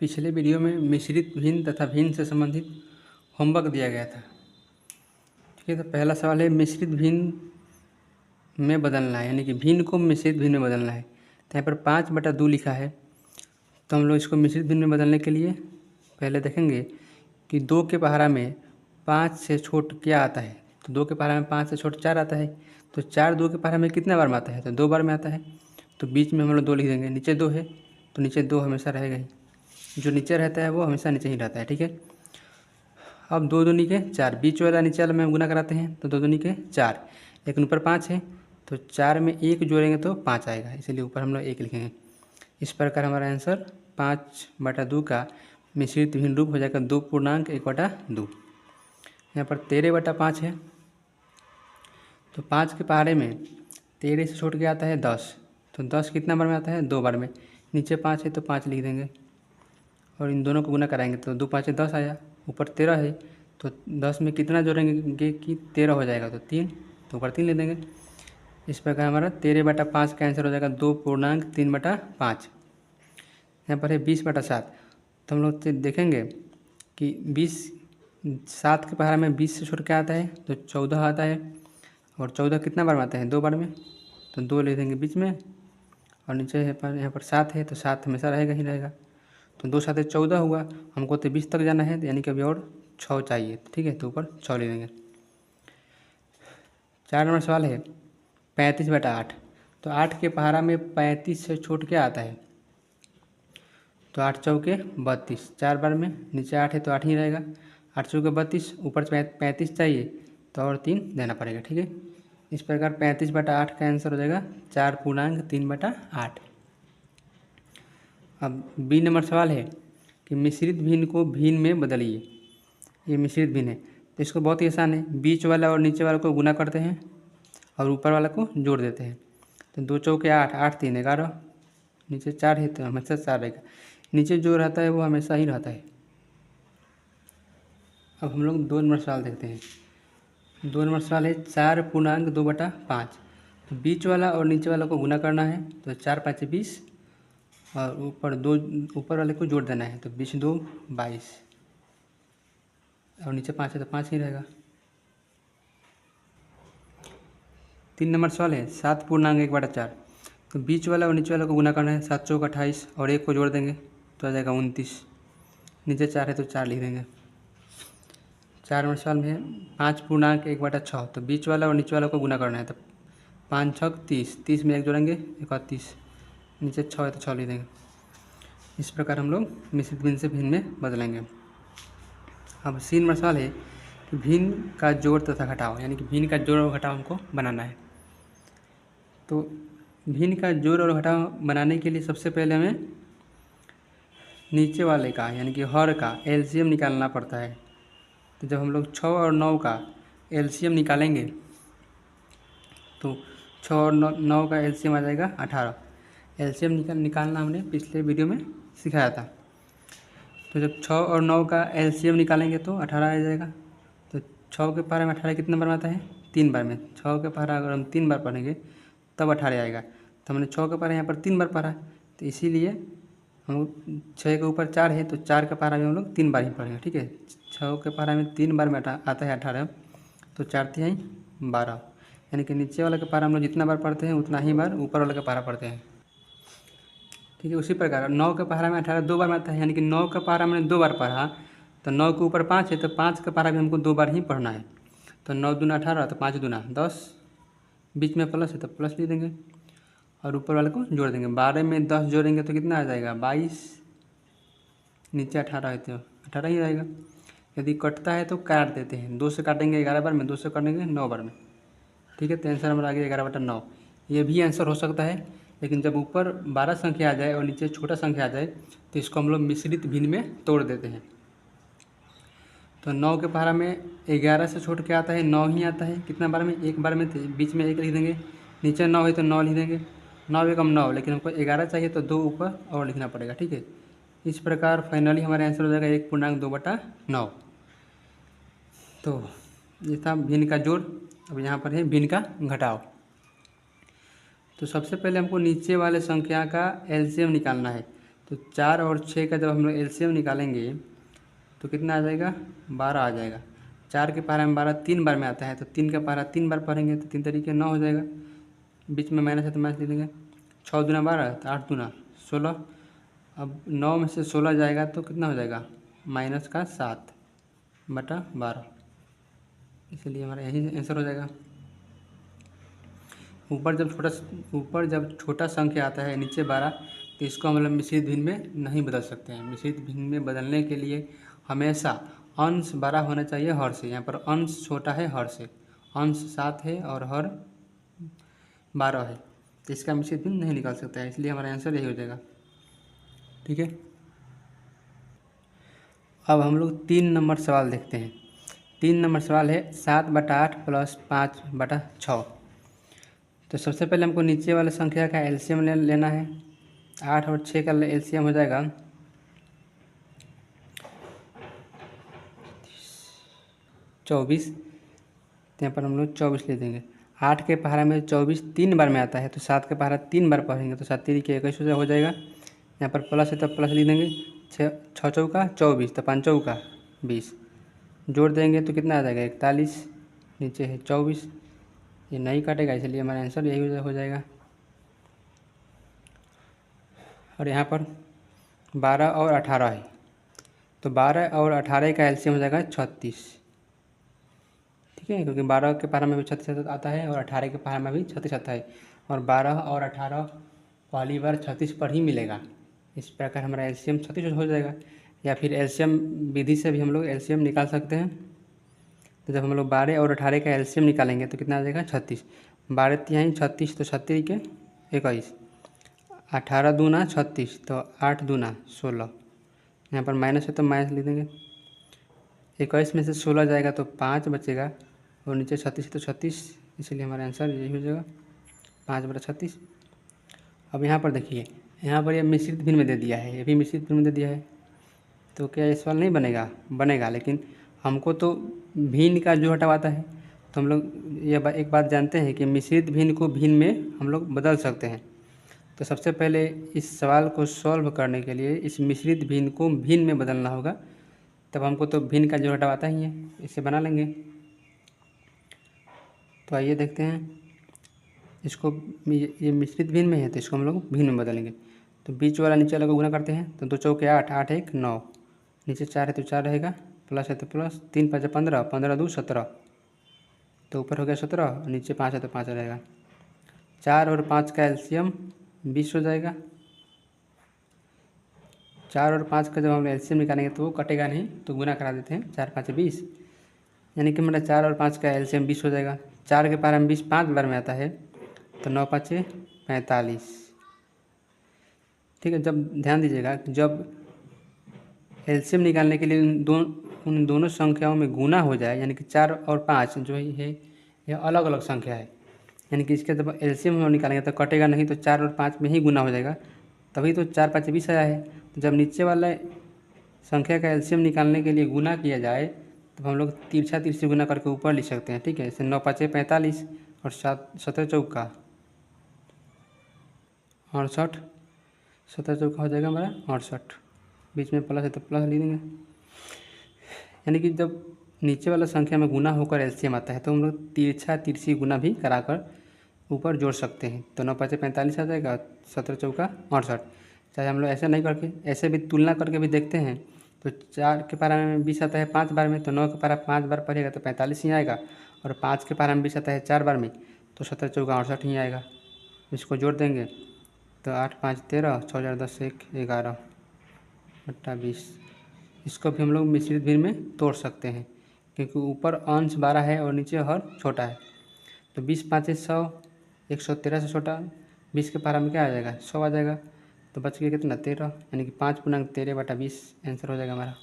पिछले वीडियो में मिश्रित भिन्न तथा भिन्न से संबंधित होमवर्क दिया गया था। ठीक है, तो पहला सवाल है मिश्रित भिन्न में बदलना है, यानी कि भिन्न को मिश्रित भिन्न में बदलना है। तो यहाँ पर 5/2 लिखा है, तो हम लोग इसको मिश्रित भिन्न में बदलने के लिए पहले देखेंगे कि 2 के पहाड़ा में 5 से छोट क्या आता है। तो 2 के पहाड़ा में 5 से छोट 4 आता है। तो 4 2 के पहाड़ा में कितने बार में आता है, तो 2 बार में आता है। तो बीच में हम लोग 2 लिख देंगे, नीचे 2 है तो नीचे 2 हमेशा रहेगा ही, जो नीचे रहता है वो हमेशा नीचे ही रहता है। ठीक है, अब 2 दूनी के 4, बीच वाला नीचे वाला में गुना कराते हैं तो 2 दूनी के 4, लेकिन ऊपर 5 है तो 4 में 1 जोड़ेंगे तो 5 आएगा, इसीलिए ऊपर हम लोग 1 लिखेंगे। इस प्रकार हमारा आंसर 5/2 का मिश्रित भिन्न रूप हो जाएगा 2.1/2। यहाँ पर 13/5 है, तो 5 के पहाड़े में 13 से छोड़ के आता है 10, तो 10 कितना बार में आता है, 2 बार में। नीचे 5 है तो 5 लिख देंगे और इन दोनों को गुना कराएंगे तो 2 5 10 आया। ऊपर 13 है तो 10 में कितना जोड़ेंगे कि 13 हो जाएगा, तो 3, तो ऊपर 3 ले देंगे। इस प्रकार हमारा 13/5 का आंसर हो जाएगा 2.3/5। यहाँ पर है 20/7, तो हम लोग देखेंगे कि 7 के पहाड़ा में 20 से छोड़ के आता है तो 14 आता है, और 14 कितना बार में आता है, 2 बार में, तो 2 ले देंगे बीच में। और नीचे यहाँ पर 7 है तो 7 हमेशा रहेगा ही रहेगा, तो 2 7 14 हुआ। हमको तो 20 तक जाना है, तो यानी कि अभी और 6 चाहिए। ठीक है, तो ऊपर 6 ले लेंगे। 4 नंबर सवाल है 35/8, तो 8 के पहाड़ा में 35 से छोट क्या आता है, तो 8 चौके 32, 4 बार में, नीचे 8 है तो 8 ही रहेगा। 8 चौके 32, ऊपर 35 चाहिए तो और 3 देना पड़ेगा। ठीक है, इस प्रकार 35/8 का आंसर हो जाएगा 4.3/8। अब बी नंबर सवाल है कि मिश्रित भिन्न को भिन्न में बदलिए। ये मिश्रित भिन्न है, तो इसको बहुत ही आसान है, बीच वाला और नीचे वाला को गुना करते हैं और ऊपर वाला को जोड़ देते हैं। तो 2 चौके 8, 8 3 11, नीचे 4 है तो हमेशा 4 रहेगा, नीचे जो रहता है वो हमेशा ही रहता है। अब हम लोग 2 नंबर सवाल देखते हैं। 2 नंबर सवाल है 4.2/5, तो बीच वाला और नीचे वाला को गुना करना है, तो 4 5 20 और ऊपर वाले को जोड़ देना है, तो 20 2 22 और नीचे 5 है तो 5 ही रहेगा। 3 नंबर सवाल है 7.1/4, तो बीच वाला और नीचे वाला को गुना करना है, 7 चौक 28 और 1 को जोड़ देंगे तो आ जाएगा 29, नीचे 4 है तो 4 लिख देंगे। 4 नंबर सवाल में है 5.1/6, तो बीच वाला और नीचे वाला को गुना करना है, तो 5 6 30, 30 में 1 जोड़ेंगे 31, नीचे 6 है तो 6 लिख देंगे। इस प्रकार हम लोग मिश्रित भिन्न से भिन्न में बदलेंगे। अब सी नंबर सवाल है कि भिन्न का जोड़ तथा घटाव, यानी कि भिन्न का जोड़ और घटाव हमको बनाना है। तो भिन्न का जोड़ और घटाव बनाने के लिए सबसे पहले हमें नीचे वाले का यानी कि हर का एलसीएम निकालना पड़ता है। तो जब हम लोग 6 और 9 का एलसीएम निकालेंगे तो 6 और 9 का एलसीएम आ जाएगा 18। एलसीएम निकालना हमने पिछले वीडियो में सिखाया था। तो जब 6 और 9 का एलसीएम निकालेंगे तो 18 आ जाएगा। तो 6 के पहाड़े में 18 कितने बार में आता है, 3 बार में। 6 के पहाड़ा अगर हम 3 बार पढ़ेंगे तब 18 आएगा। तो हमने 6 का पहाड़ा यहाँ पर 3 बार पढ़ा, तो इसीलिए हम 6 के ऊपर 4 है तो 4 का पहाड़ा में हम लोग 3 बार ही पढ़ेंगे। ठीक है, 6 के पहाड़ा में 3 बार में आता है 18, तो 4 3 12, यानी कि नीचे वाला का पहाड़ा हम लोग जितना बार पढ़ते हैं उतना ही बार ऊपर वाला का पहाड़ा पढ़ते हैं। ठीक है, उसी प्रकार 9 के पहाड़ा में 18 2 बार में आता है, यानी कि 9 का पहाड़ा हमने 2 बार पढ़ा, तो 9 के ऊपर 5 है तो 5 का पहाड़ा भी हमको 2 बार ही पढ़ना है। तो 9 दूना 18, तो 5 दूना 10, बीच में प्लस है तो प्लस लिख देंगे और ऊपर वाले को जोड़ देंगे। 12 में 10 जोड़ेंगे तो कितना आ जाएगा 22, नीचे 18 है तो 18 ही रहेगा। यदि कटता है तो काट देते हैं, 2 से काटेंगे 11 बार में, 2 से काटेंगे 9 बार में। ठीक है, तो आंसर हमारा आ गया 11/9। ये भी आंसर हो सकता है, लेकिन जब ऊपर 12 संख्या आ जाए और नीचे छोटा संख्या आ जाए तो इसको हम लोग मिश्रित भिन्न में तोड़ देते हैं। तो 9 के पहाड़ा में 11 से छोड़ के आता है 9 ही आता है, कितना बार में, 1 बार में, बीच में 1 लिख देंगे, नीचे 9 है तो 9 लिख देंगे। 9 एकम 9, लेकिन हमको 11 चाहिए तो 2 ऊपर और लिखना पड़ेगा। ठीक है, इस प्रकार फाइनली हमारा आंसर हो जाएगा 1.2/9। तो ये था भिन्न का जोड़। अब यहाँ पर है भिन्न का घटाव। तो सबसे पहले हमको नीचे वाले संख्या का एलसीएम निकालना है। तो 4 और 6 का जब हम लोग एलसीएम निकालेंगे तो कितना आ जाएगा, 12 आ जाएगा। 4 के पहाड़ा में 12 3 बार में आता है, तो 3 का पहाड़ा 3 बार पढ़ेंगे तो 3 तरीके 9 हो जाएगा। बीच में माइनस है तो माइनस लिख देंगे। 6 दूना 12 तो 8 दूना 16। अब 9 में से 16 जाएगा तो कितना हो जाएगा, माइनस का 7/12, इसलिए हमारा यही आंसर हो जाएगा। ऊपर जब छोटा संख्या आता है नीचे 12, तो इसको हम लोग मिश्रित भिन्न में नहीं बदल सकते हैं। मिश्रित भिन्न में बदलने के लिए हमेशा अंश बड़ा होना चाहिए हर से। यहाँ पर अंश छोटा है हर से, अंश 7 है और हर 12 है, तो इसका मिश्रित भिन्न नहीं निकाल सकता है, इसलिए हमारा आंसर यही हो जाएगा। ठीक है, अब हम लोग 3 नंबर सवाल देखते हैं। 3 नंबर सवाल है 7/8 + 5/6। तो सबसे पहले हमको नीचे वाले संख्या का एलसीएम लेना है। 8 और 6 का एलसीएम हो जाएगा 24। तो यहाँ पर हम लोग 24 ले देंगे। 8 के पहाड़ा में 24 3 बार में आता है, तो 7 के पहाड़ा 3 बार पढ़ेंगे तो 7 3 के 21 हो जाएगा। यहाँ पर प्लस है तो प्लस लिख देंगे। 6 चौका 24, तो 5 चौका 20, जोड़ देंगे तो कितना आ जाएगा 41, नीचे है 24, ये नहीं काटेगा, इसलिए हमारा आंसर यही हो जाएगा। और यहाँ पर 12 और 18 है, तो 12 और 18 का एलसीएम हो जाएगा 36। ठीक है, क्योंकि 12 के पहाड़ा में भी 36 आता है और 18 के पहाड़ा में भी 36 आता है, और 12 और 18 पहली बार 36 पर ही मिलेगा। इस प्रकार हमारा एलसीएम 36 हो जाएगा। या फिर एलसीएम विधि से भी हम लोग एलसीएम निकाल सकते हैं। तो जब हम लोग 12 और 18 का एलसीएम निकालेंगे तो कितना आ जाएगा 36। 12 तिहाई 36, तो 36 के 21, 18 दूना 36, तो 8 दूना 16। यहाँ पर माइनस है तो माइनस लिख देंगे। 21 में से 16 जाएगा तो 5 बचेगा, और नीचे 36 है तो 36, इसलिए हमारा आंसर यही हो जाएगा 5/36। अब यहाँ पर देखिए, यहाँ पर ये मिश्रित भिन्न में दे दिया है, ये भी मिश्रित भिन्न में दे दिया है, तो क्या ये सवाल नहीं बनेगा? बनेगा, लेकिन हमको तो भिन्न का जो हटवाता है। तो हम लोग ये एक बात जानते हैं कि मिश्रित भिन्न को भिन्न में हम लोग बदल सकते हैं। तो सबसे पहले इस सवाल को सॉल्व करने के लिए इस मिश्रित भिन्न को भिन्न में बदलना होगा, तब हमको तो भिन्न का जो हटवाता ही है, इसे बना लेंगे। तो आइए देखते हैं इसको, ये मिश्रित भिन्न में है तो इसको हम लोग भिन्न में बदलेंगे। तो बीच वाला नीचे वाला को गुना करते हैं, तो 2 चौके 8, 8 1 9, नीचे 4 है तो 4 रहेगा, प्लस है तो प्लस, 3 5 15, 15 2 17, तो ऊपर हो गया 17, नीचे 5 है तो 5 रहेगा। 4 और 5 का एलसीएम 20 हो जाएगा। 4 और 5 का जब हम एलसीएम निकालेंगे तो वो कटेगा नहीं, तो गुना करा देते हैं। 4 5 20, यानी कि मेरा 4 और 5 का एलसीएम 20 हो जाएगा। 4 के पहाड़ा में 20 5 बार में आता है, तो 9 5 45। ठीक है, जब ध्यान दीजिएगा, जब एलसीएम निकालने के लिए उन दोनों संख्याओं में गुना हो जाए, यानी कि 4 और 5 जो है यह अलग अलग संख्या है, यानी कि इसके जब एलसीएम हम निकालेंगे तो कटेगा नहीं, तो 4 और 5 में ही गुना हो जाएगा, तभी तो 4 5 20 आया है। तो जब नीचे वाला संख्या का एलसीएम निकालने के लिए गुना किया जाए, तब हम लोग तिरछा तिरछी गुना करके ऊपर लिख सकते हैं। ठीक है, जैसे 9 5 45 और 7 चौका 68, 7 चौका हो जाएगा हमारा 68, बीच में प्लस है तो प्लस लिख देंगे। यानी कि जब नीचे वाला संख्या में गुना होकर एलसीएम आता है तो हम लोग तिरछा तिरछी गुना भी कराकर ऊपर जोड़ सकते हैं। तो 9 5 45 आ जाएगा, 17 चौका 68। चाहे हम लोग ऐसे नहीं करके, ऐसे भी तुलना करके भी देखते हैं, तो 4 के पहाड़ा में 20 आता है 5 बार में, तो 9 के पहाड़ा 5 बार पढ़ेगा तो 45 ही आएगा, और 5 के पहाड़ा में 20 आता है 4 बार में, तो 17 चौका 68 ही आएगा। इसको जोड़ देंगे तो 8 5 13, 6 4 10 1 11 बट्टा 20। इसको भी हम लोग मिश्रित भिन्न में तोड़ सकते हैं, क्योंकि ऊपर अंश 12 है और नीचे हर छोटा है। तो 20 5 100, 113 से छोटा 20 के पहाड़ा में क्या आ जाएगा 100 आ जाएगा, तो बच गया कितना 13, यानी कि 5 × 13/20 आंसर हो जाएगा हमारा।